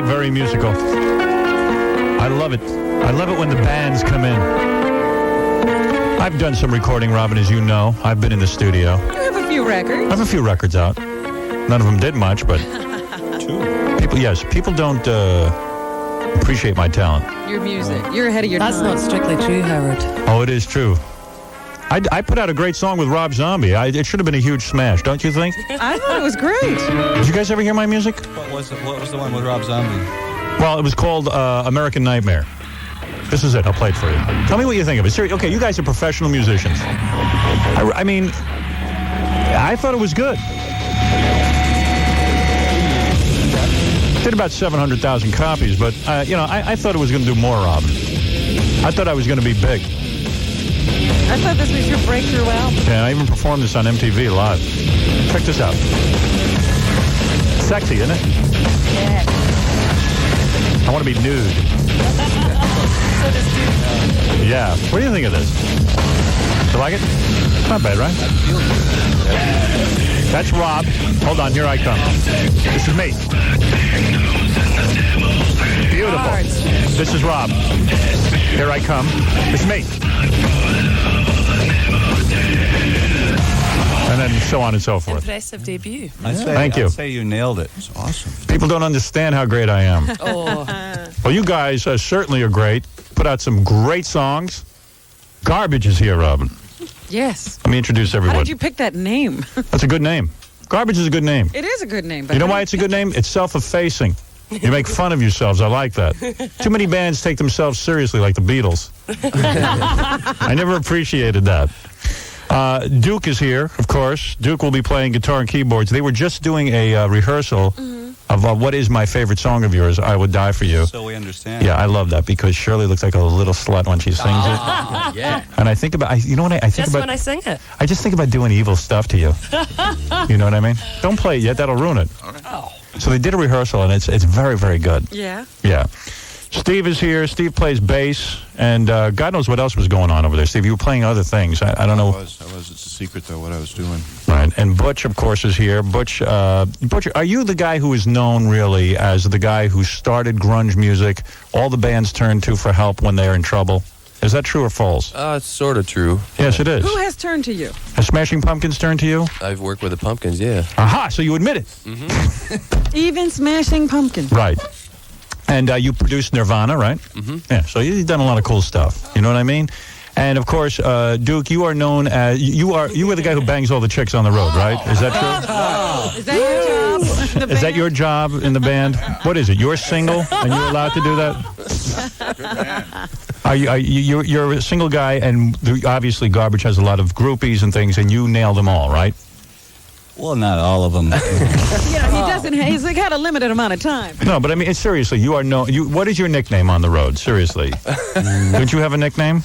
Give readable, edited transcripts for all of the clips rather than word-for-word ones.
very, very musical. I love it. I love it when the bands come in. I've done some recording, Robin, as you know. I've been in the studio. You have a few records. I have a few records out. None of them did much, but people don't appreciate my talent. Your music. You're ahead of your That's time. not strictly true, Howard. Oh, it is true. I put out a great song with Rob Zombie. It should have been a huge smash, don't you think? I thought it was great. Did you guys ever hear my music? What was the one with Rob Zombie? Well, it was called American Nightmare. This is it. I'll play it for you. Tell me what you think of it. Seriously, okay, you guys are professional musicians. I mean, I thought it was good. Did about 700,000 copies, but, I thought it was going to do more, Robin. I thought I was going to be big. I thought this was your breakthrough album. Yeah, I even performed this on MTV live. Check this out. Sexy, isn't it? Yeah. I want to be nude. So does Duke. Yeah. What do you think of this? You like it? Not bad, right? That's Rob. Hold on, here I come. This is me. Beautiful. This is Rob. Here I come. This is me. And then so on and so forth. Impressive debut. Thank you. I'd say you nailed it. It's awesome. People don't understand how great I am. Oh. Well, you guys certainly are great. Put out some great songs. Garbage is here, Robin. Yes. Let me introduce How everyone. did you pick that name? That's a good name. Garbage is a good name. It is a good name. But You know why it's a good name? It's self-effacing. You make fun of yourselves. I like that. Too many bands take themselves seriously, like the Beatles. I never appreciated that. Duke is here, of course. Duke will be playing guitar and keyboards. They were just doing a rehearsal of what is my favorite song of yours, I Would Die For You. So we understand. Yeah, I love that because Shirley looks like a little slut when she sings it. Yeah. And I think about, you know what I think Just about? when I sing it. I just think about doing evil stuff to you. You know what I mean? Don't play it yet. That'll ruin it. So they did a rehearsal, and it's very, very good. Yeah. Yeah. Steve is here. Steve plays bass, and God knows what else was going on over there. Steve, you were playing other things. I don't know. I was. It's a secret, though, what I was doing. Right. And Butch, of course, is here. Butch, are you the guy who is known, really, as the guy who started grunge music, all the bands turn to for help when they're in trouble? Is that true or false? It's sort of true. Yes, it is. Who has turned to you? Has Smashing Pumpkins turned to you? I've worked with the Pumpkins, yeah. Aha, so you admit it. Even Smashing Pumpkins. Right. And you produced Nirvana, right? Mm-hmm. Yeah, so you've done a lot of cool stuff. You know what I mean? And, of course, Duke, you are known as... You were the guy who bangs all the chicks on the road, right? Is that true? Is that your job? Is that your job in the band? What is it? You're single and you're allowed to do that? You're a single guy, and obviously Garbage has a lot of groupies and things, and you nail them all, right? Well, not all of them. He doesn't. He's got a limited amount of time. No, but I mean, seriously, you are known... What is your nickname on the road? Seriously. Don't you have a nickname?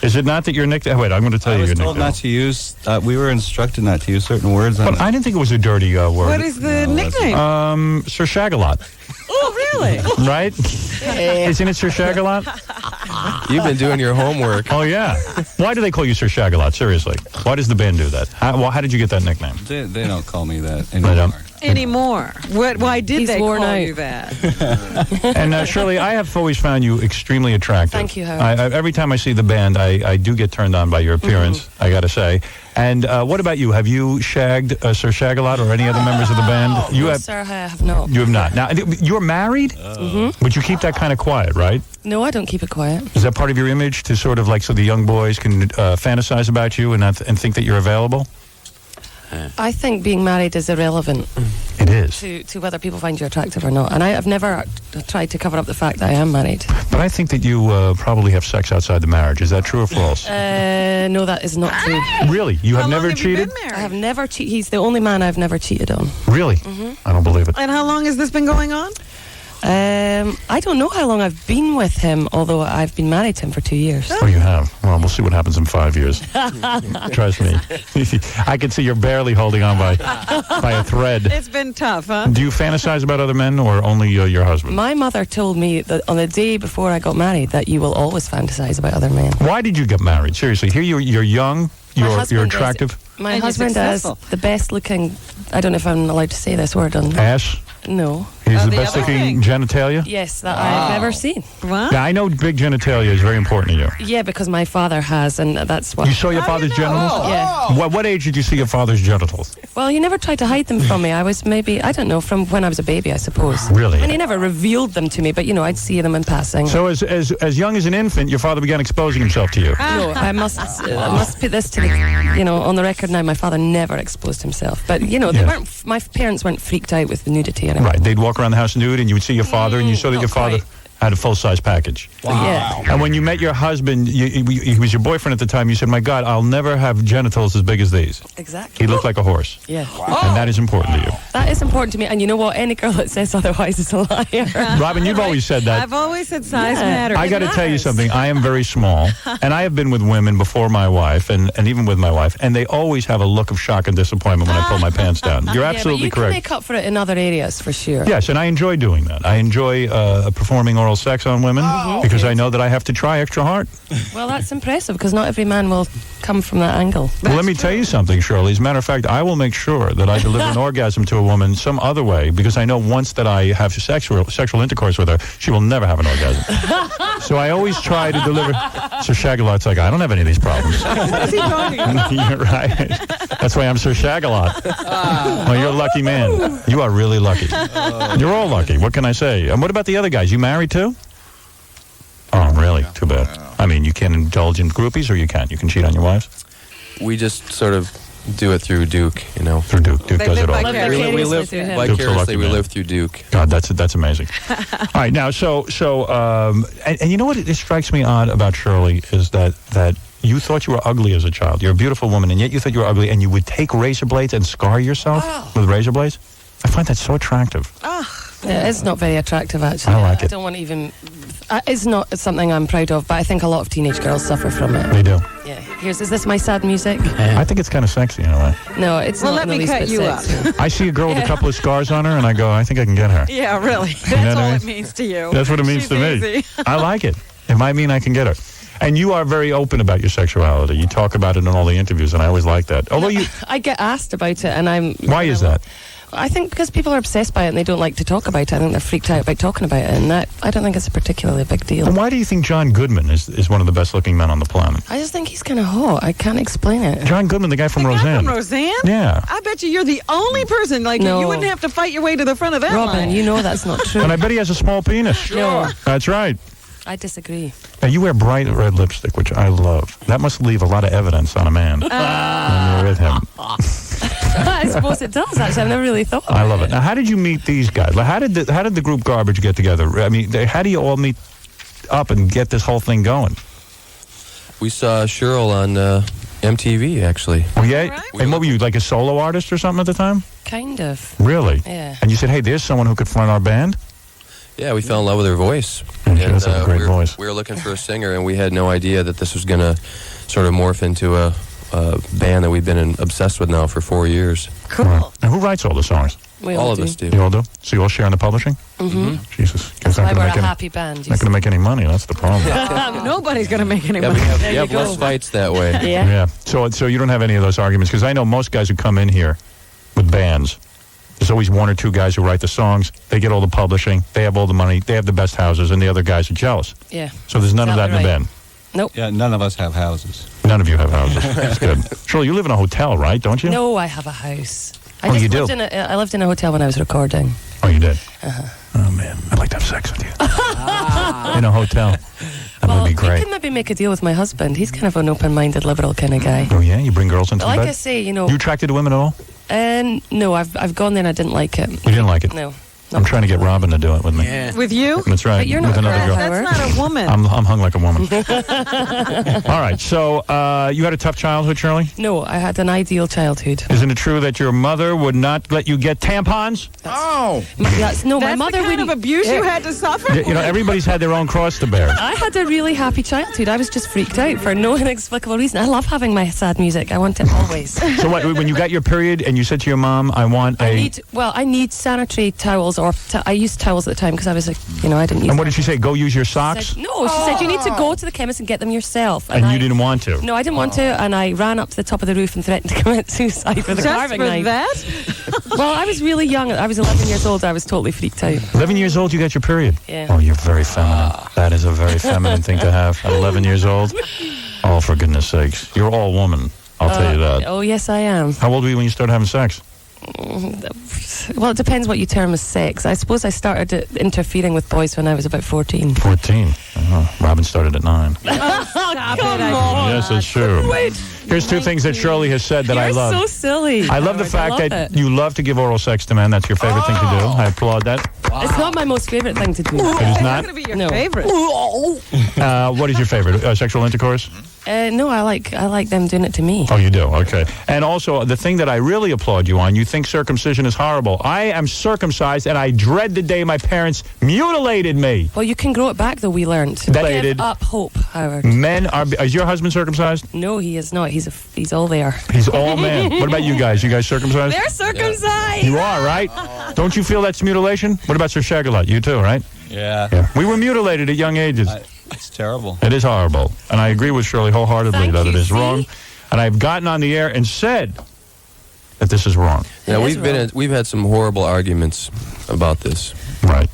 Is it not that your nickname... Wait, I'm going to tell I you was your told nickname. not to use... we were instructed not to use certain words. But I didn't think it was a dirty word. What is the nickname? Sir Shagalot. Oh, really? Right? Isn't it Sir Shagalot? You've been doing your homework. Oh, yeah. Why do they call you Sir Shagalot? Seriously. Why does the band do that? How did you get that nickname? They don't call me that They don't. Anymore. Why did He's they worn call out. you that? And Shirley, I have always found you extremely attractive. Thank you, Howard. Every time I see the band, I do get turned on by your appearance, I got to say. And what about you? Have you shagged Sir Shagalot or any other members of the band? You No, have. sir, I have not. You have not. Now, you're married, but you keep that kind of quiet, right? No, I don't keep it quiet. Is that part of your image to sort of like so the young boys can fantasize about you and think that you're available? I think being married is irrelevant It is. to whether people find you attractive or not. And I've never tried to cover up the fact that I am married. But I think that you probably have sex outside the marriage. Is that true or false? No, that is not true. Really? You have How long never have you cheated? been married? I have never cheated. He's the only man I've never cheated on. Really? I don't believe it. And how long has this been going on? I don't know how long I've been with him, although I've been married to him for 2 years. Oh, you have? Well, we'll see what happens in 5 years. Trust me. I can see you're barely holding on by a thread. It's been tough, huh? Do you fantasize about other men or only your husband? My mother told me that on the day before I got married that you will always fantasize about other men. Why did you get married? Seriously, here you're young, My you're husband attractive. My And you're husband is successful. the best looking, I don't know if I'm allowed to say this word on Ass? No. He's the the best other looking thing. genitalia? Yes, that I've ever seen. What? Yeah, I know big genitalia is very important to you. Yeah, because my father has, and that's what. You saw your father's genitals? Yeah. What age did you see your father's genitals? Well, he never tried to hide them from me. I was maybe, I don't know, from when I was a baby, I suppose. Really? And he never revealed them to me, but, I'd see them in passing. So as young as an infant, your father began exposing himself to you. No, I must put this to the, on the record now. My father never exposed himself, but they weren't. My parents weren't freaked out with the nudity anyway. Right. They'd walk around the house nude, and you would see your father, and you saw that not your father quite. had a full-size package. Yeah. And when you met your husband, he was your boyfriend at the time. You said, "My God, I'll never have genitals as big as these." Exactly. He looked like a horse, Yeah. and that is important to you. That is important to me. And you know what? Any girl that says otherwise is a liar. Robin, you've always said that. I've always said size Yeah. matters. I got to tell you matters. something. I am very small, and I have been with women before my wife, and even with my wife, and they always have a look of shock and disappointment when I pull my pants down. You're absolutely yeah, but you correct. can make up for it in other areas for sure. Yes, and I enjoy doing that. I enjoy performing oral sex on women because I know that I have to try extra hard. Well, that's impressive because not every man will come from that angle. Well, let me tell you something, Shirley. As a matter of fact, I will make sure that I deliver an orgasm to a woman some other way because I know once that I have sexual intercourse with her, she will never have an orgasm. So I always try to deliver. Sir Shag-a-Lot's like, I don't have any of these problems. What is he talking about? You're right. That's why I'm Sir Shag-a-Lot. Well, you're a lucky man. You are really lucky. You're all lucky. What can I say? And what about the other guys? You married too? Oh, really? Too bad. I mean, you can indulge in groupies, or you can't. You can cheat on your wives We just sort of do it through Duke, through Duke. Duke They does live it all. by Live We vicariously live through him. Duke's a lucky vicariously. We man. live through Duke. God, that's amazing. All right, now, and you know what? It strikes me odd about Shirley is that you thought you were ugly as a child. You're a beautiful woman, and yet you thought you were ugly, and you would take razor blades and scar yourself with razor blades. I find that so attractive. Yeah, it's not very attractive, actually. I like it. I don't want to even. It's not something I'm proud of, but I think a lot of teenage girls suffer from it. They do. Yeah. Is this my sad music? I think it's kind of sexy in a way. No, it's Well, not. let in the me least cut bit you up. sexy. I see a girl with a couple of scars on her, and I go, I think I can get her. Yeah, really. know That's what I all mean? it means to you. That's what it means She's to me. easy. I like it. It might mean I can get her. And you are very open about your sexuality. You talk about it in all the interviews, and I always like that. Although you, I get asked about it, and I'm. why is that? I think because people are obsessed by it and they don't like to talk about it. I think they're freaked out about talking about it, and I don't think it's a particularly big deal. And why do you think John Goodman is one of the best looking men on the planet? I just think he's kind of hot. I can't explain it. John Goodman, the guy from The guy Roseanne. from Roseanne? Yeah. I bet you're the only person. Like, No. you wouldn't have to fight your way to the front of that Robin, line. you know that's not true. And I bet he has a small penis. No, That's right. I disagree. Now, you wear bright red lipstick, which I love. That must leave a lot of evidence on a man when you're with him. I suppose it does. Actually, I've never really thought. I love it. Now, how did you meet these guys? Like, how did the group Garbage get together? I mean, how do you all meet up and get this whole thing going? We saw Cheryl on MTV, actually. Oh, yeah? All right. And what were you, like a solo artist or something at the time? Kind of. Really? Yeah. And you said, hey, there's someone who could front our band? Yeah, we fell in love with her voice. Yeah, she does have a great voice. We were looking for a singer, and we had no idea that this was going to sort of morph into a band that we've been obsessed with now for 4 years. Cool. Right. And who writes all the songs? We All of do. us do. You all do? So you all share in the publishing? Mm-hmm. Jesus. That's why not we're a going happy band. you to make any money. That's the problem. Nobody's going to make any Yeah, money. we have, There you less go. fights that way. see. Yeah. Yeah. So you don't have any of those arguments because I know most guys who come in here with bands. There's always one or two guys who write the songs. They get all the publishing. They have all the money. They have the best houses, and the other guys are jealous. Yeah. So there's none of that in the Exactly band. Nope. Yeah, none of us have houses. None of you have houses. That's good. Shirley, you live in a hotel, right? Don't you? No, I have a house. I Oh, just you do? lived I lived in a hotel when I was recording. Oh, you did? Oh, man. I'd like to have sex with you. In a hotel. That would be You great. can maybe make a deal with my husband. He's kind of an open-minded, liberal kind of guy. Oh, yeah? You bring girls into Like bed? I say, You attracted to women at all? no, I've gone there and I didn't like it. You didn't like it? No. I'm trying to get Robin to do it with me. With you? That's right. But you're with not another girl. girl. That's not a woman. I'm hung like a woman. All right. So you had a tough childhood, Shirley? No, I had an ideal childhood. Isn't it true that your mother would not let you get tampons? Oh! My That's mother the kind of wouldn't. abuse you had to suffer? You know, everybody's had their own cross to bear. I had a really happy childhood. I was just freaked out for no inexplicable reason. I love having my sad music. I want it always. So what, when you got your period and you said to your mom, I want I need sanitary towels towels, or I used towels at the time because I was I didn't use. And what did she say? Go use your She socks? said, no, she said you need to go to the chemist and get them yourself. And you didn't want to? No, I didn't want to, and I ran up to the top of the roof and threatened to commit suicide with a Just carving for knife. that? Well, I was really young. I was 11 years old. I was totally freaked out. 11 years old, you got your period? Yeah. Oh, you're very feminine. That is a very feminine thing to have at 11 years old. Oh, for goodness sakes. You're all woman. I'll tell you that. Oh, yes, I am. How old were you when you started having sex? Well, it depends what you term as sex. I suppose I started interfering with boys when I was about 14. 14. Robin started at 9. Stop it. Yes, it's true. Here's two things that Shirley has said that I You're love. so silly. I love the fact love that it. you love to give oral sex to men. That's your favorite thing to do. I applaud that. It's not my most favorite thing to do. It is That's not. going to be your No. favorite. What is your favorite? Sexual intercourse? No, I like them doing it to me. Oh, you do? Okay. And also, the thing that I really applaud you on, you think circumcision is horrible. I am circumcised, and I dread the day my parents mutilated me. Well, you can grow it back, though, we learned. Mutilated. Give up hope, Howard. Men are... Is your husband circumcised? No, he is not. He's all there. He's all man. What about you guys? You guys circumcised? They're circumcised. You are, right? Don't you feel that's mutilation? What about Sir Shagalot? You too, right? Yeah. Yeah. We were mutilated at young ages. It's terrible. It is horrible. And I agree with Shirley wholeheartedly Thank that you, it is see? wrong. And I've gotten on the air and said that this is wrong. Yeah, It is wrong. we've had some horrible arguments about this. Right.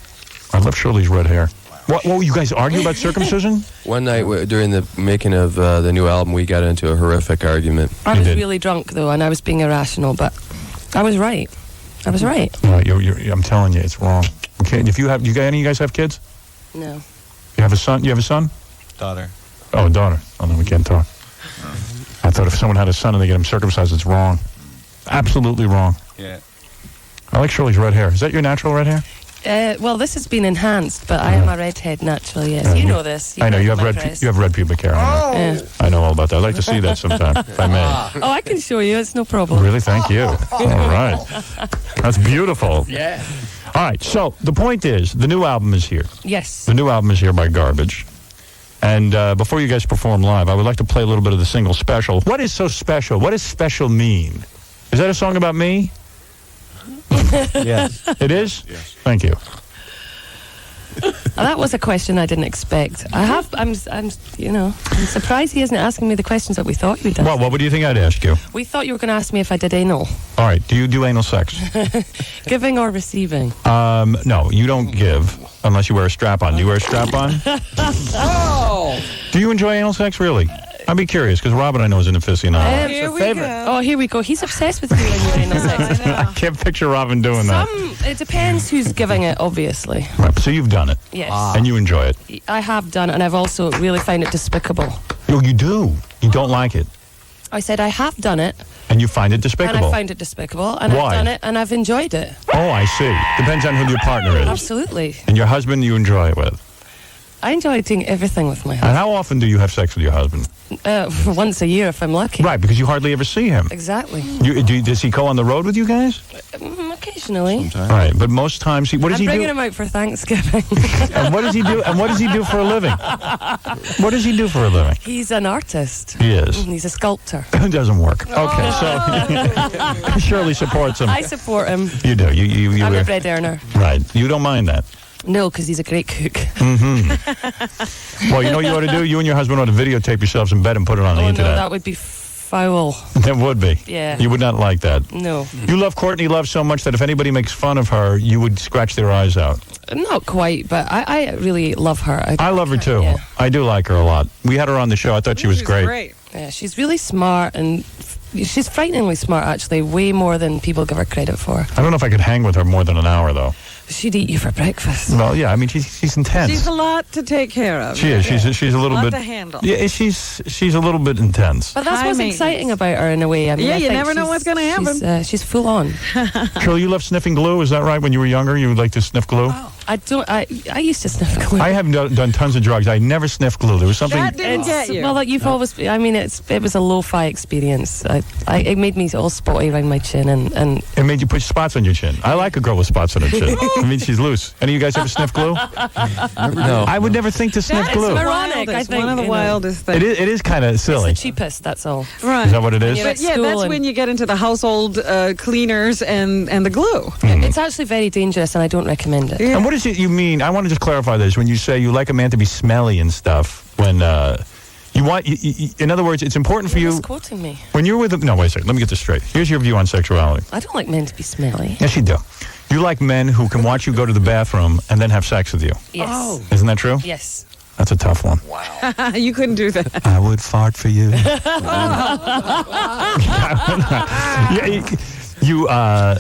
I love Shirley's red hair. What, you guys argue about circumcision? One night during the making of the new album, we got into a horrific argument. I You was did. really drunk, though, and I was being irrational, but I was right. I was right. Right. I'm telling you, it's wrong. Okay. If you have, any of you guys have kids? No. You have a son? You have a son? Daughter. Oh, a daughter. Oh, then we can't talk. I thought if someone had a son and they get him circumcised, it's wrong. Absolutely wrong. Yeah. I like Shirley's red hair. Is that your natural red hair? Well, this has been enhanced, but I am a redhead naturally, yes. You know this. I know you have my red. press. You have red pubic hair. Yeah. I know all about that. I'd like to see that sometime, if I may. Oh, I can show you. It's no problem. Really? Thank you. All right. That's beautiful. Yeah. All right. So the point is, the new album is here. Yes. The new album is here by Garbage. And before you guys perform live, I would like to play a little bit of the single Special. What is so special? What does special mean? Is that a song about me? Yes. It is? Yes. Thank you. That was a question I didn't expect. I'm surprised he isn't asking me the questions that we thought he would ask. Well, what do you think I'd ask you? We thought you were going to ask me if I did anal. All right. Do you do anal sex? Giving or receiving? No, you don't give unless you wear a strap-on. Do you wear a strap-on? Do you enjoy anal sex, really? I'd be curious, because Robin, I know, is an aficionado. Here we favorite. go. Oh, here we go. He's obsessed with you and your anal sex. I can't picture Robin doing that. It depends who's giving it, obviously. Right, so you've done it, Yes. and you enjoy it. I have done it, and I've also really found it despicable. Oh, you do? You don't like it, I said I have done it, and you find it and despicable. I found it despicable, and Why? I've done it, and I've enjoyed it. Oh, I see. Depends on who your partner is. Absolutely. And your husband you enjoy it with. I enjoy doing everything with my And husband. how often do you have sex with your husband? Once a year if I'm lucky. Right, because you hardly ever see him. Exactly. Does he go on the road with you guys? Occasionally. Right, but most times what does I'm he bringing do? him out for Thanksgiving. And what does he do? And what does he do for a living? What does he do for a living? He's an artist. He is. He's a sculptor. It doesn't work. Okay, so Shirley supports him. I support him. You do. You I'm a bread earner. Right. You don't mind that. No, because he's a great cook. Well, you know what you ought to do? You and your husband ought to videotape yourselves in bed and put it on the Oh, no, internet. that would be foul. It would be. Yeah. You would not like that. No. You love Courtney Love so much that if anybody makes fun of her, you would scratch their eyes out. Not quite, but I really love her. I love her too. Yeah. I do like her a lot. We had her on the show. I thought she was She's great. Yeah, she's really smart, and she's frighteningly smart, actually, way more than people give her credit for. I don't know if I could hang with her more than an hour, though. She'd eat you for breakfast. Well, yeah. I mean, she's intense. She's a lot to take care of. She is. She's a little lot bit. to handle. Yeah, she's a little bit intense. But that's High what's maintenance. exciting about her in a way. I mean, Yeah, I you think never know she's- what's gonna happen. She's full on. Shirley, you love sniffing glue. Is that right? When you were younger, you would like to sniff glue. I don't. I used to sniff glue. I have done tons of drugs. I never sniffed glue. There was something. That didn't get you. Well, like you've always. I mean, it was a lo-fi experience. It made me all spotty around my chin, and It made you put spots on your chin. I like a girl with spots on her chin. I mean, she's loose. Any of you guys ever sniff glue? No. I would never think to sniff That's glue. ironic, I think, one of the you know. wildest things. It is kind of it's silly. the cheapest. That's all. Right. Is that what it is? Yeah. But yeah, School that's and- when you get into the household cleaners and the glue. It's actually very dangerous, and I don't recommend it. Yeah. And what is it you mean? I want to just clarify this. When you say you like a man to be smelly and stuff, when you want, in other words, it's important for You're you misquoting me. when you're with. No, wait a second. Let me get this straight. Here's your view on sexuality. I don't like men to be smelly. Yes, you do. You like men who can watch you go to the bathroom and then have sex with you. Yes. Isn't that true? Yes. That's a tough one. You couldn't do that. I would fart for you. Yeah,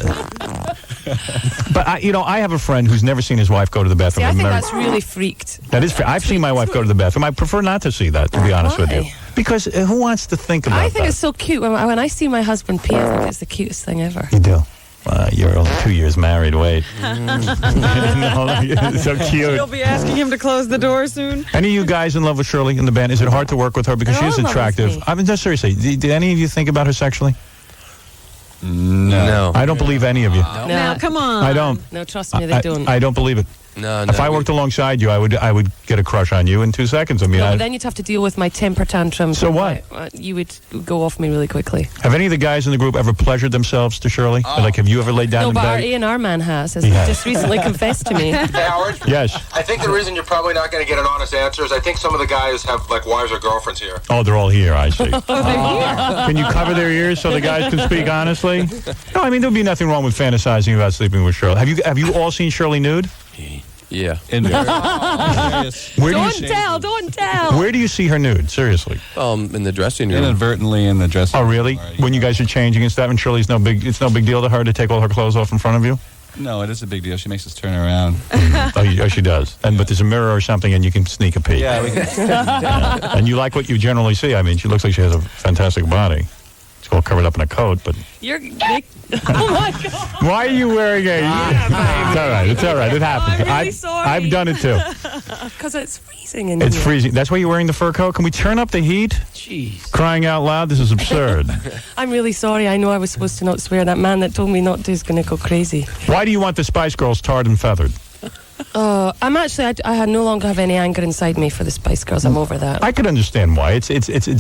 but I have a friend who's never seen his wife go to the bathroom. See, I I'm think married. that's really freaked. That is. I've seen my wife go to the bathroom. I prefer not to see that, to be honest with you, Why? because who wants to think about I think that? it's so cute. When I see my husband pee, I think it's the cutest thing ever. You do. You're only 2 years married. Wait. No, so cute. You'll be asking him to close the door soon. Any of you guys in love with Shirley in the band? Is it hard to work with her because They're she is all in love with attractive? me. I mean, just seriously, did any of you think about her sexually? No. I don't believe any of you. Now, come on. I don't. No, trust me, they don't. I don't believe it. No. If I worked alongside you, I would get a crush on you in 2 seconds. I mean, No, but then you'd have to deal with my temper tantrums. So what? You would go off me really quickly. have any of the guys in the group ever pleasured themselves to Shirley? Like, have you ever laid down No, in but our bed? A&R man has He has. just recently confessed to me. Hey, Howard. Yes. I think the reason you're probably not going to get an honest answer is I think some of the guys have like wives or girlfriends here. Oh, they're all here. I see. Can you cover their ears so the guys can speak honestly? No, I mean there'd be nothing wrong with fantasizing about sleeping with Shirley. Have you all seen Shirley nude? Yeah. In various Where do you Don't tell. Where do you see her nude? Seriously. In the dressing room. inadvertently in the dressing Oh, room. really? When you guys are changing and stuff, and Shirley's it's no big deal to her to take all her clothes off in front of you. No, it is a big deal. She makes us turn around. Oh, she does. But there's a mirror or something, and you can sneak a peek. Yeah, we can. Yeah. And you like what you generally see. I mean, she looks like she has a fantastic body. It's all covered up in a coat, but You're. Oh my God. why are you wearing a? It's all right. It's all right. It happens. I'm really sorry. I've done it too. Because it's freezing in It's here. freezing. That's why you're wearing the fur coat. Can we turn up the heat? Jeez. Crying out loud! This is absurd. I'm really sorry. I know I was supposed to not swear. That man that told me not to is going to go crazy. Why do you want the Spice Girls tarred and feathered? I'm actually. I no longer have any anger inside me for the Spice Girls. I'm over that. I could understand why. It's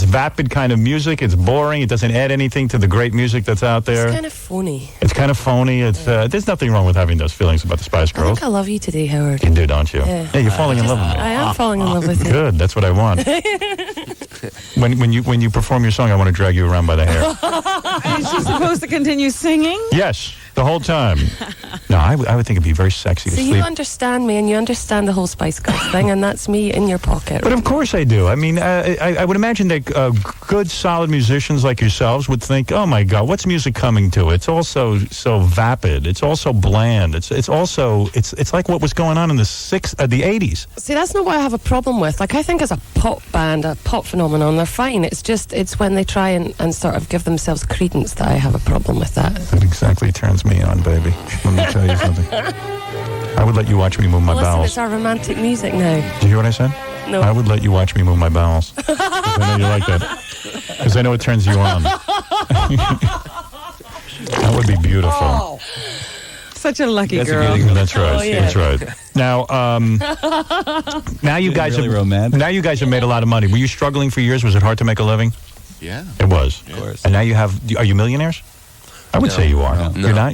vapid kind of music. It's boring. It doesn't add anything to the great music that's out there. It's kind of phony. It's kind of phony. It's there's nothing wrong with having those feelings about the Spice I Girls. think I love you today, Howard. You do, don't you? Yeah. You're falling in love with me. I am falling in love with you. Good. That's what I want. when you perform your song, I want to drag you around by the hair. Is she supposed to continue singing? Yes, the whole time. No, I would think it'd be very sexy to So sleep. you understand me, and you understand the whole Spice Girls thing, and that's me in your pocket. But of course I do. I mean, I would imagine that good, solid musicians like yourselves would think, "Oh my God, what's music coming to? It's also so vapid. It's also bland. It's also like what was going on in the '80s." See, that's not what I have a problem with. Like, I think as a pop band, a pop phenomenon, they're fine. It's when they try and sort of give themselves credence that I have a problem with that. That exactly turns me on, baby. Let me tell you something. I would let you watch me move my Listen, bowels. it's our romantic music now. Did you hear what I said? No. I would let you watch me move my bowels. 'Cause I know you like that. Because I know it turns you on. That would be beautiful. Such a lucky That's a girl. beauty. That's right. Oh, yeah. That's right. Now, now you guys really have romantic. now you guys have made a lot of money. Were you struggling for years? Was it hard to make a living? Yeah. It was. Of course. And now you have. Are you millionaires? I would No. say you are. No. You're not.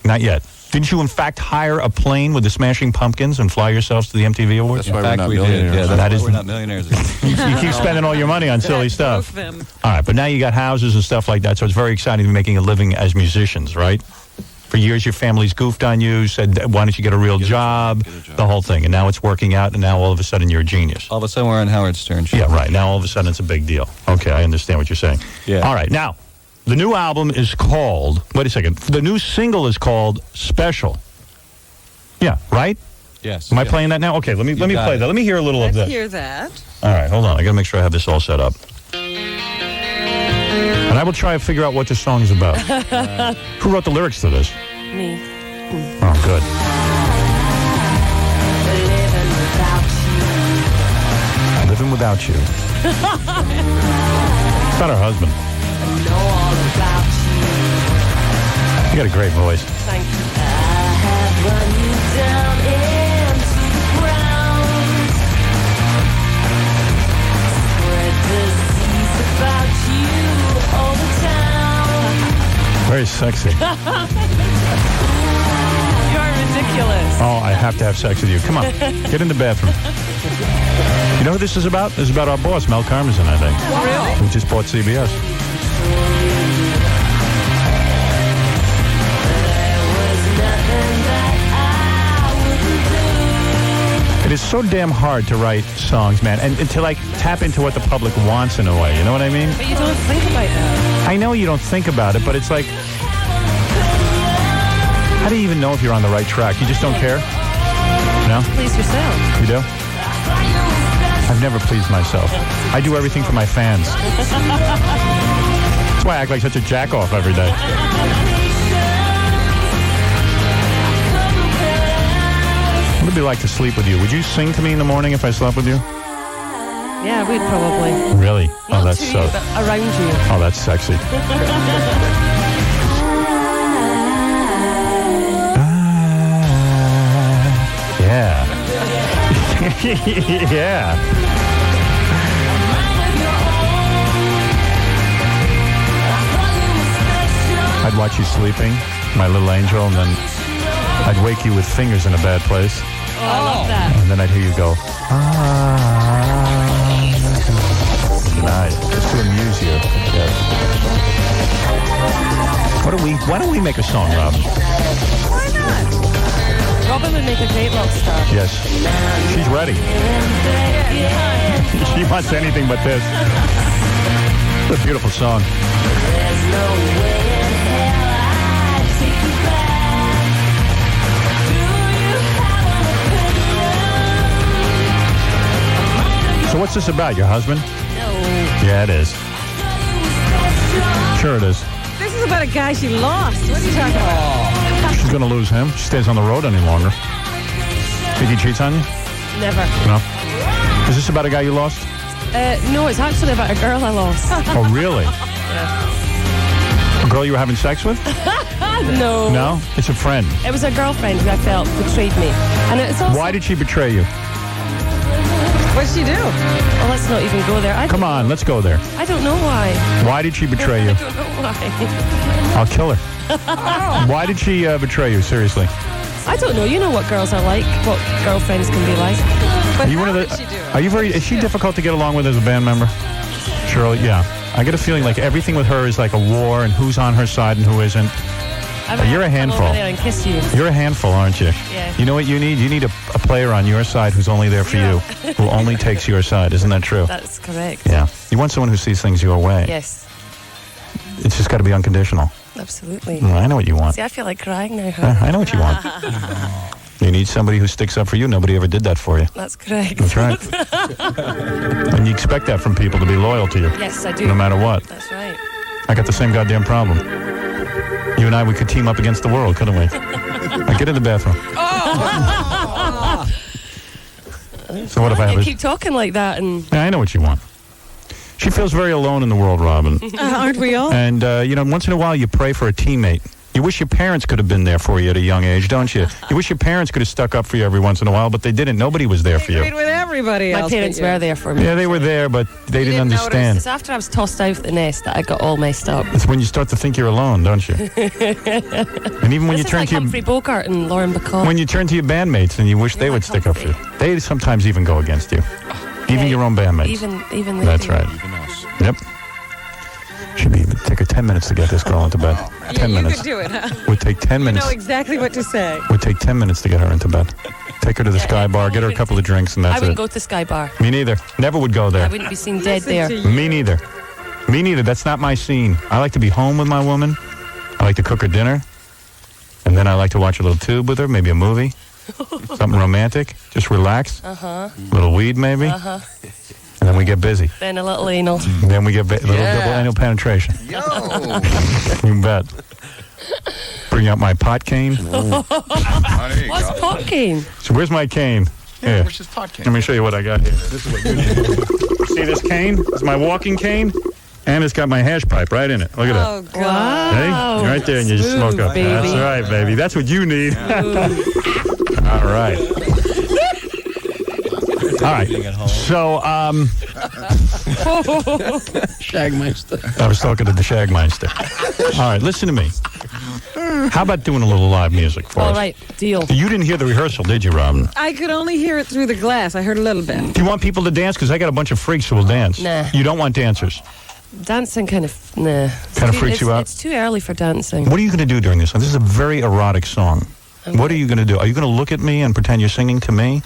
Not yet. Didn't you, in fact, hire a plane with the Smashing Pumpkins and fly yourselves to the MTV Awards? That's why In we're fact, not we did. millionaires. Yeah, That that's is- why we're not millionaires. You keep spending all your money on silly stuff. Both of them. All right, but now you got houses and stuff like that, so it's very exciting to be making a living as musicians, right? For years, your family's goofed on you, said, why don't you get a real job, the whole thing. And now it's working out, and now all of a sudden you're a genius. All of a sudden, we're on Howard Stern show. Yeah, right. Now all of a sudden it's a big deal. Okay, I understand what you're saying. Yeah. All right, now, the new album is called, wait a second, the new single is called Special. Yeah, right? Yes. Am I Yeah. playing that now? Okay, let me got play it. that. Let me hear a little Let's of this. hear that. All right, hold on. I got to make sure I have this all set up. And I will try to figure out what this song is about. Who wrote the lyrics to this? Me. Oh, good. about you. It's not her husband. You got a great voice. Thank you. Very sexy. You're ridiculous. Oh, I have to have sex with you. Come on, get in the bathroom. You know who this is about? This is about our boss, Mel Karmazin, I think. Really? Who just bought CBS. It is so damn hard to write songs, man, and to like tap into what the public wants in a way. You know what I mean? But you don't think about that. I know you don't think about it, but it's like, how do you even know if you're on the right track? You just don't care? No? Please yourself. You do? I've never pleased myself. I do everything for my fans. That's why I act like such a jack-off every day. What would it be like to sleep with you? Would you sing to me in the morning if I slept with you? Yeah, we'd probably. Really? Not Oh, that's to so... you, but around you. Oh, that's sexy. Yeah. Yeah. I'd watch you sleeping, my little angel, and then I'd wake you with fingers in a bad place, Oh, I love that. and then I'd hear you go, nice, just to amuse you. Yes. Why don't we make a song, Robin? Why not? Robin would make a great rock star. Yes. She's ready. She wants anything but this. It's a beautiful song. So what's this about? Your husband? No. Yeah, it is. Sure it is. This is about a guy she lost. What are you talking about? She's going to lose him. She stays on the road any longer. Think he cheats on you? Never. No. Is this about a guy you lost? No, it's actually about a girl I lost. Oh, really? A girl you were having sex with? No. No? It's a friend. It was a girlfriend who I felt betrayed me. And it's also... Why did she betray you? What'd she do? Well, let's not even go there. Come on, let's go there. I don't know why. Why did she betray you? I don't know why. I'll kill her. Why did she betray you? Seriously. I don't know. You know what girls are like, what girlfriends can be like. But Are you how one of did the? she do it? Are you very? Is she difficult to get along with as a band member? Shirley, yeah. I get a feeling like everything with her is like a war, and who's on her side and who isn't. You're a Come handful. over there and kiss you. You're a handful, aren't you? Yeah. You know what you need? You need a player on your side who's only there for you, who only takes your side. Isn't that true? That's correct. Yeah. You want someone who sees things your way. Yes, It's just got to be unconditional. absolutely. I know what you want. See, I feel like crying now. Hannah. I know what you want. You need somebody who sticks up for you. Nobody ever did that for you. That's correct. That's right. And you expect that from people, to be loyal to you, Yes, I do. no matter what. That's right. I got the same goddamn problem. You and I, we could team up against the world, couldn't we? Now get in the bathroom. So what if I have You a... keep talking like that, and Yeah, I know what you want. She feels very alone in the world, Robin. Aren't we all? And, once in a while you pray for a teammate. You wish your parents could have been there for you at a young age, don't you? You wish your parents could have stuck up for you every once in a while, but they didn't. Nobody was there for Agreed you. with everybody my else. parents but you. were there for me. Yeah, they were there, but they didn't didn't understand. It's after I was tossed out of the nest that I got all messed up. It's when you start to think you're alone, don't you? And even when This you is turn like to your... Humphrey Bogart and Lauren Bacall. When you turn to your bandmates and you wish they would stick up for you. They sometimes even go against you. Even Right. your own bandmates. even they That's do. right. Even us. Yep. Should be take her 10 minutes to get this girl into bed. Yeah, 10 you minutes. could do it, huh? Would take 10 You minutes. know exactly what to say. Would take 10 minutes to get her into bed. Take her to the Sky Bar, get her a couple of drinks, and I that's wouldn't it. go to Sky Bar. Me neither. Never would go I there. wouldn't be seen dead Listen there. to you. Me neither. Me neither. That's not my scene. I like to be home with my woman. I like to cook her dinner. And then I like to watch a little tube with her, maybe a movie. Something romantic. Just relax. A little weed, maybe. And then we get busy. Then a little anal. And then we get a little double anal penetration. Yo! You bet. Bring out my pot cane. There you What's go. pot cane? So where's my cane? Here. Where's his podcast? Let me show you what I got here. This is what you need. See this cane? It's my walking cane, and it's got my hash pipe right in it. Look at that. Oh, God. Hey, right there, and you just smoke up. baby. That's right, baby. That's what you need. All right. All right. So, Shagmeister. I was talking to the Shagmeister. All right, listen to me. How about doing a little live music for All us? right, deal. You didn't hear the rehearsal, did you, Robin? I could only hear it through the glass. I heard a little bit. Do you want people to dance? Because I got a bunch of freaks who will dance. Nah. You don't want dancers. Dancing kind of, nah. Kind of freaks you out? It's too early for dancing. What are you going to do during this song? This is a very erotic song. What are you going to do? Are you going to look at me and pretend you're singing to me?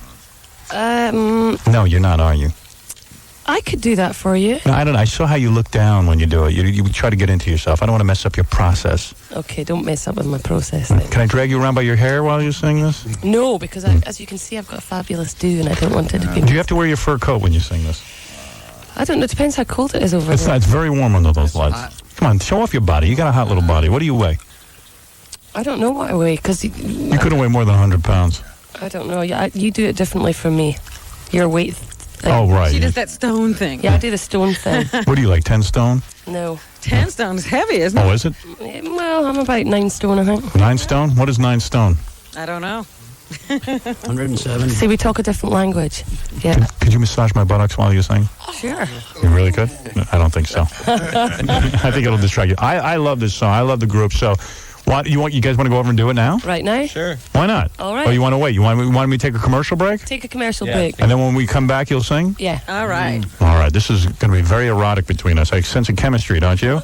No, you're not, are you? I could do that for you. No, I don't know. I saw how you look down when you do it. You try to get into yourself. I don't want to mess up your process. Okay, don't mess up with my process then. Can I drag you around by your hair while you sing this? No, because as you can see, I've got a fabulous do, and I don't want it to be. Do you have to wear your fur coat when you sing this? I don't know. It depends how cold it is over It's there. not. It's very warm under those lights. Come on, show off your body. You got a hot little body. What do you weigh? I don't know what I weigh because You couldn't weigh more than 100 pounds. I don't know. You do it differently from me. Your weight. Thing. Oh, right. She does that stone thing. Yeah, I do the stone thing. What are you, like 10 stone? No. 10 stone is heavy, isn't it? Oh, is it? Well, I'm about 9 stone, I think. 9 stone? What is 9 stone? I don't know. 170. See, we talk a different language. Yeah. Could you massage my buttocks while you sing? Sure. You really could? No, I don't think so. I think it'll distract you. I love this song. I love the group. So, you guys want to go over and do it now? Right now? Sure. Why not? All right. Or you want to wait? You want me to take a commercial break? Take a commercial Yeah. break. And then when we come back, you'll sing? Yeah. All right. All right. This is going to be very erotic between us. I sense a chemistry, don't you?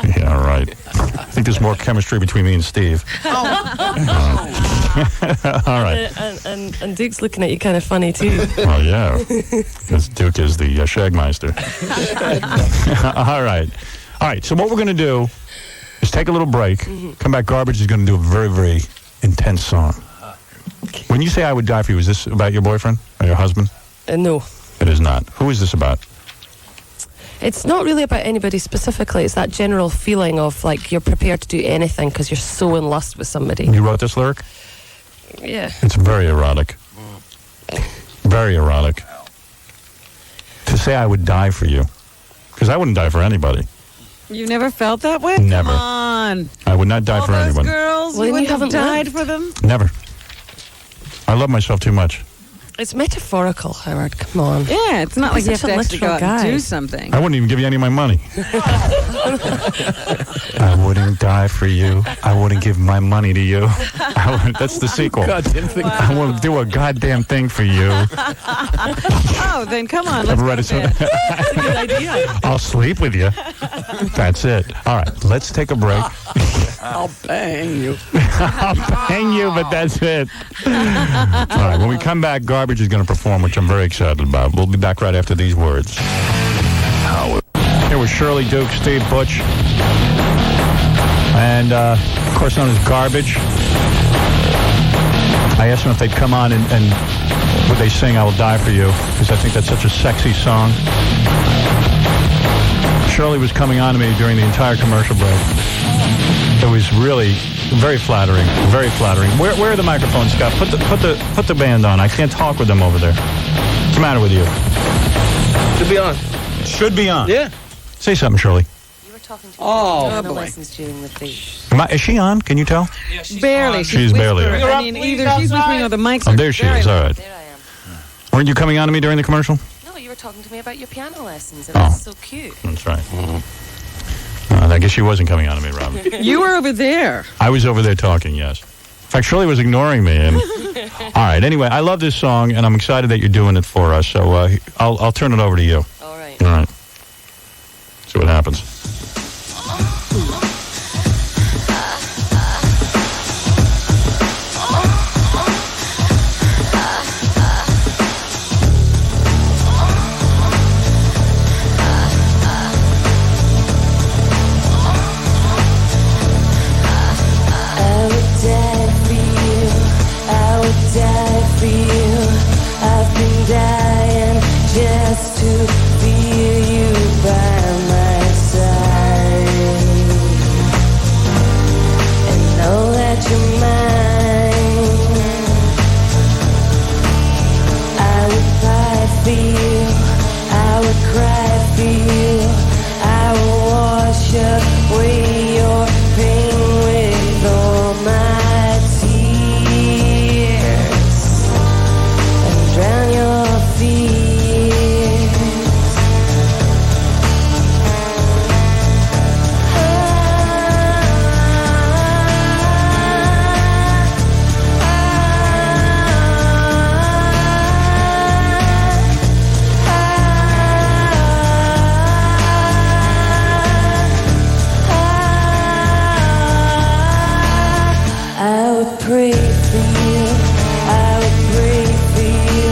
Yeah, all right. I think there's more chemistry between me and Steve. All right. And Duke's looking at you kind of funny too. Well, yeah. Because Duke is the Shagmeister. All right. All right. So what we're going to do is take a little break. Come back. Garbage is going to do a very, very intense song. When you say I would die for you, is this about your boyfriend or your husband? No. It is not. Who is this about? It's not really about anybody specifically. It's that general feeling of like you're prepared to do anything because you're so in lust with somebody. You wrote this lyric? Yeah. It's very erotic. Very erotic. To say I would die for you. Because I wouldn't die for anybody. You never felt that way? Never. Come on. I would not die All for those anyone. girls, Well, you then you wouldn't have haven't died for them? Never. I love myself too much. It's metaphorical, Howard. Come on. Yeah, it's not like You're you have to such a actually go out literal and guy. do something. I wouldn't even give you any of my money. I wouldn't die for you. I wouldn't give my money to you. That's the sequel. I won't do a goddamn thing for you. Oh, then come on. Let's Ever read go it? to bed. Good idea. I'll sleep with you. That's it. All right, let's take a break. I'll bang you. I'll bang you, but that's it. All right, when we come back, Garbage is going to perform, which I'm very excited about. We'll be back right after these words. Here was Shirley Duke, Steve Butch, and of course known as Garbage. I asked them if they'd come on and would they sing I Will Die For You, because I think that's such a sexy song. Shirley was coming on to me during the entire commercial break. It was really very flattering, very flattering. Where are the microphones, Scott? Put the band on. I can't talk with them over there. What's the matter with you? Should be on. Should be on. Yeah. Say something, Shirley. You were talking to Oh, piano boy. lessons during the break. Is she on? Can you tell? Barely. She's barely whispering. on. I mean, either she's whispering or the mics Oh, are there she very is. All loud. right. There I am. Weren't you coming on to me during the commercial? No, you were talking to me about your piano lessons. It Oh. was so cute. That's right. I guess she wasn't coming on to me, Robin. You were over there. I was over there talking, yes. In fact, Shirley was ignoring me. And all right. Anyway, I love this song, and I'm excited that you're doing it for us. So I'll turn it over to you. All right. All right. See what happens. Just to feel you by my side. for you. I would cry for you. I would wash away your pain with all my tears and drown your fears. I would pray for you. I would pray for you.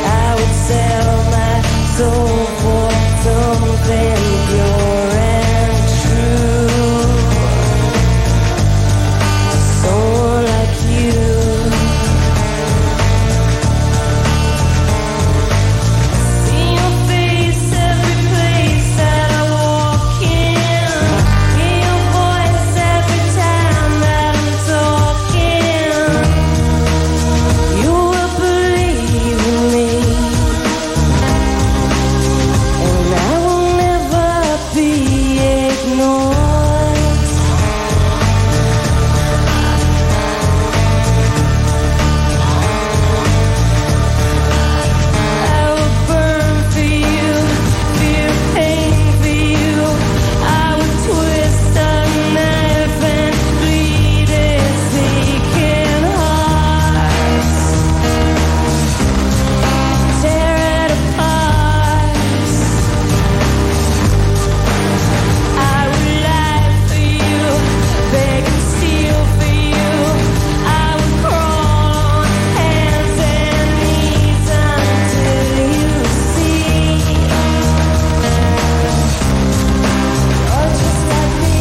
I would sell my soul for something pure and true. Someone like you. See your face every place that I walk in. Hear your voice every time that I'm talking. You will believe in me, and I will never be ignored. I would burn for you, feel pain for you. I would twist a knife and bleed its aching heart. Tear it apart. I would lie for you, beg and steal for you. I would crawl on hands and knees until you see you're just like me.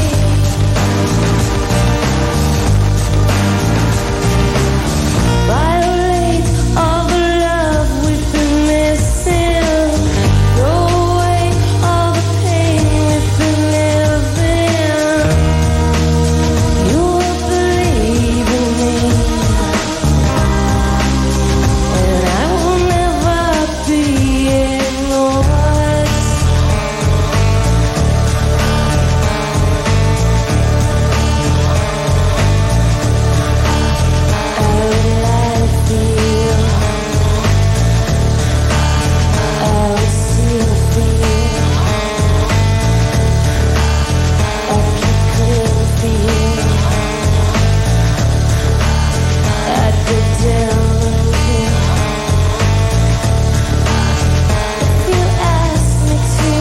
Violate all the love we've been missing. Throw away all the pain we've been living. You will believe in me, and I will never be ignored. I would lie for you. I would steal for you. I'd keep clean for you. I'd go down on you if you asked me to.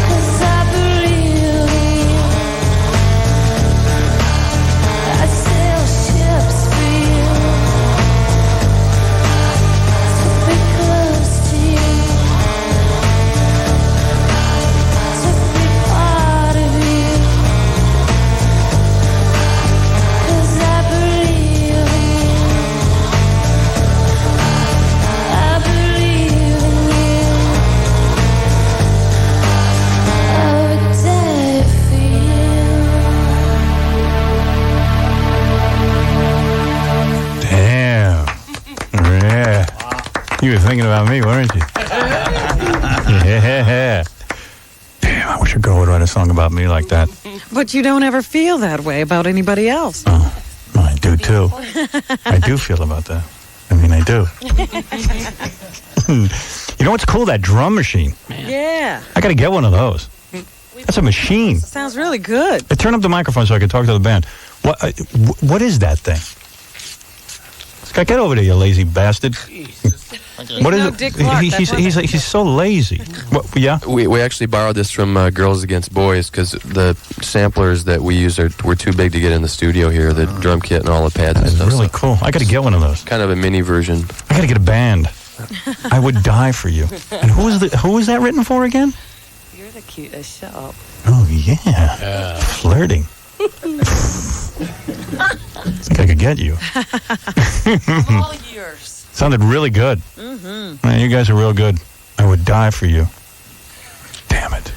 'Cause I believe in you. I'd sail ships for you to be close to you, to be part of you. 'Cause I believe in you. I believe in you. I would die for you. Damn. Yeah. You were thinking about me, weren't you? Yeah. Damn, I wish a girl would write a song about me like that. But you don't ever feel that way about anybody else. Oh, I do too. I do feel about that. I mean, I do. You know what's cool? That drum machine. Yeah. I got to get one of those. That's a machine. Sounds really good. Hey, turn up the microphone so I can talk to the band. What is that thing? Scott, get over there, you lazy bastard. What is No, it? Dick Clark, He's so lazy. What, yeah? We actually borrowed this from Girls Against Boys because the samplers that we use were too big to get in the studio here, the drum kit and all the pads and That's stuff. really so cool. I got to get one of those. kind of a mini version. I got to get a band. I would die for you. And who was that written for again? You're the cutest. Shut up. Oh, yeah. Flirting. I think I could get you. All yours. Sounded really good. Mm-hmm. Man, you guys are real good. I would die for you. Damn it.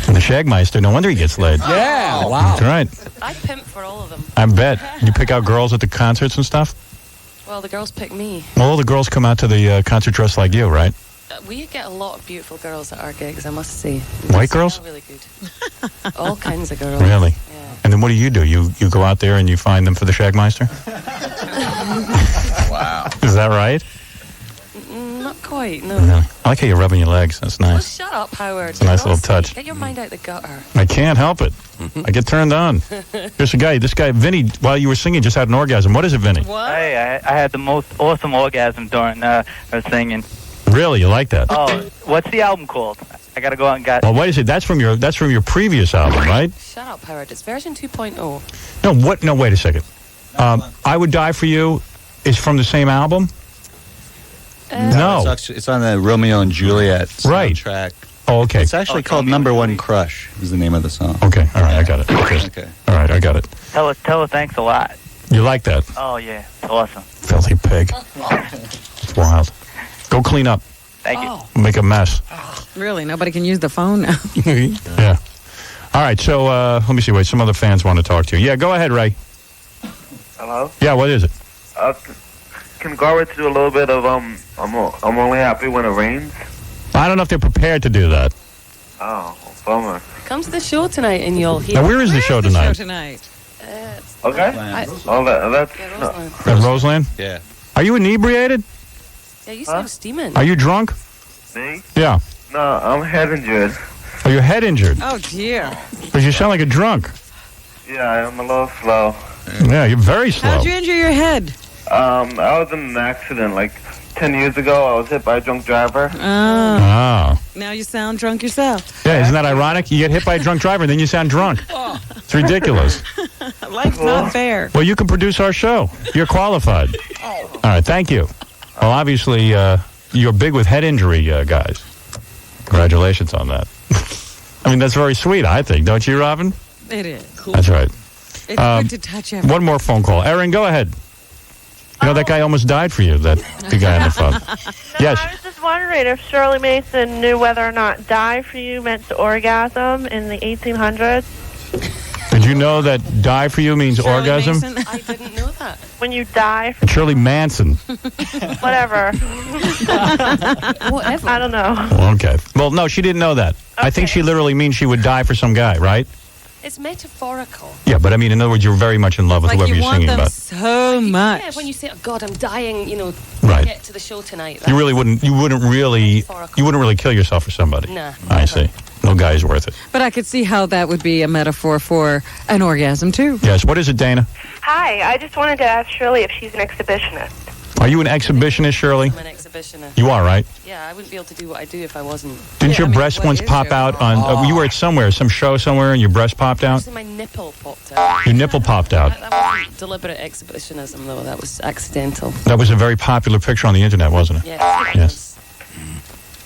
And the Shagmeister, no wonder he gets laid. Yeah, wow. That's right. I pimp for all of them. I bet. You pick out girls at the concerts and stuff? Well, the girls pick me. Well, all the girls come out to the concert dressed like you, right? We get a lot of beautiful girls at our gigs, I must say. White girls? They're really good. All kinds of girls. Really? Yeah. And then what do? You You go out there and you find them for the Shagmeister? Wow. Is that right? Not quite, no. Really? I like how you're rubbing your legs. That's Oh, nice. shut up, Howard. It's a nice For little God's touch. sake, Get your mind out the gutter. I can't help it. I get turned on. Here's a guy. This guy, Vinny, while you were singing, just had an orgasm. What is it, Vinny? What? Hey, I had the most awesome orgasm during her singing. Really? You like that? Oh, what's the album called? I gotta go out and get. Well, wait a second. That's from your previous album, right? Shut up, Howard. It's version 2.0. No, what? No, wait a second. I Would Die for You is from the same album? No. It's on the Romeo and Juliet Right. soundtrack. Oh, okay. It's actually called Number One Crush is the name of the song. Okay. All right. I got it. Okay. Okay. All right. I got it. Tell her thanks a lot. You like that? Oh yeah, it's awesome. Filthy pig. It's wild. Go clean up. Thank you. Make a mess. Really? Nobody can use the phone now. Yeah. All right. So let me see. Wait. Some other fans want to talk to you. Yeah. Go ahead, Ray. Hello? Yeah. What is it? Can Garwitz do a little bit of I'm only happy when it rains? I don't know if they're prepared to do that. Oh, bummer. Come to the show tonight and you'll hear. Now, where is the show tonight? Okay. Oh, that's Yeah, Roseland. At Roseland? Yeah. Are you inebriated? Yeah, you sound steaming. Are you drunk? me. Yeah. No, I'm head injured. Are your head injured? Oh, dear. Because you sound like a drunk. Yeah, I'm a little slow. Yeah, you're very slow. How'd you injure your head? I was in an accident like 10 years ago. I was hit by a drunk driver. Oh. Now you sound drunk yourself. Yeah, isn't that ironic? You get hit by a drunk driver and then you sound drunk. It's ridiculous. Life's not fair. Well, you can produce our show. You're qualified. All right, thank you. Well, obviously, you're big with head injury, guys. Congratulations on that. I mean, that's very sweet, I think. Don't you, Robin? It is. That's right. It's good to touch everyone. One more phone call. Erin, go ahead. You know, that guy almost died for you, that big guy on the phone. Yes. I was just wondering if Shirley Mason knew whether or not die for you meant to orgasm in the 1800s. Did you know that die for you means orgasm? I didn't know that. When you die, Shirley Manson. whatever. Whatever. I don't know. Well, okay. Well, no, she didn't know that. I think she literally means she would die for some guy, right? It's metaphorical. Yeah, but I mean, in other words, you're very much in love with Like whoever you you're want singing them about. so much. Yeah, when you say, "Oh God, I'm dying," you know, Right. get to the show tonight. You really wouldn't. You wouldn't really kill yourself for somebody. Nah. I see. No guy is worth it. But I could see how that would be a metaphor for an orgasm, too. Yes. What is it, Dana? Hi, I just wanted to ask Shirley if she's an exhibitionist. Are you an exhibitionist, Shirley? I'm an exhibitionist. You are, right? Yeah, I wouldn't be able to do what I do if I wasn't. Didn't your breast once pop out on? You were at some show somewhere, and your breast popped out. Actually, my nipple popped out. Your nipple popped out. That wasn't deliberate exhibitionism, though. That was accidental. That was a very popular picture on the internet, wasn't it? Yeah. Yes.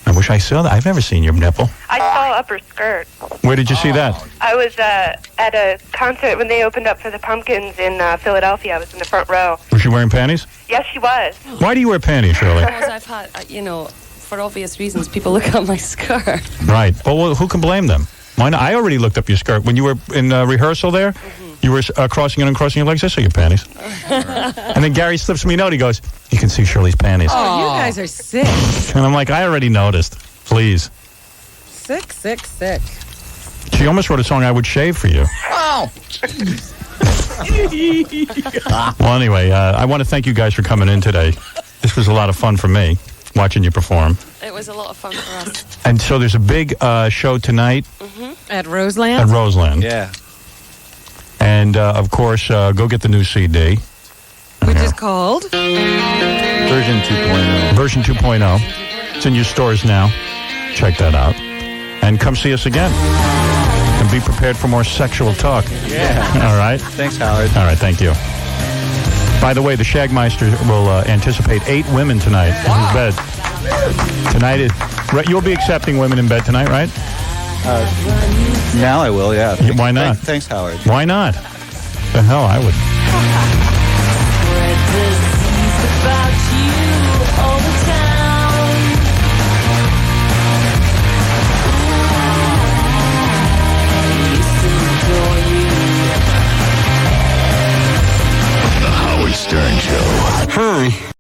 I wish I saw that. I've never seen your nipple. I saw upper skirt. Where did you see that? I was at a concert when they opened up for the Pumpkins in Philadelphia. I was in the front row. Was she wearing panties? Yes, she was. Why do you wear panties, Shirley? Because I've had, for obvious reasons, people look at my skirt. Right. Well, who can blame them? Why not? I already looked up your skirt. When you were in rehearsal there, you were crossing and uncrossing your legs. I saw your panties. And then Gary slips me a note. He goes, "You can see Shirley's panties." Oh, you guys are sick. And I'm like, I already noticed. Please. Sick, sick, sick. She almost wrote a song, "I Would Shave for You." Oh. Well, anyway, I want to thank you guys for coming in today. This was a lot of fun for me, watching you perform. It was a lot of fun for us. And so there's a big show tonight At Roseland? at Roseland. Yeah. And, of course, go get the new CD. Which is called? Version 2.0. Version 2.0. It's in your stores now. Check that out. And come see us again. And be prepared for more sexual talk. Yeah. All right? Thanks, Howard. All right, thank you. By the way, the Shagmeister will anticipate 8 women tonight in bed. Tonight is... Right, you'll be accepting women in bed tonight, right? Now I will, yeah. Why not? Thanks, Howard. Why not? The hell, I would. The Howard Stern Show. Hi.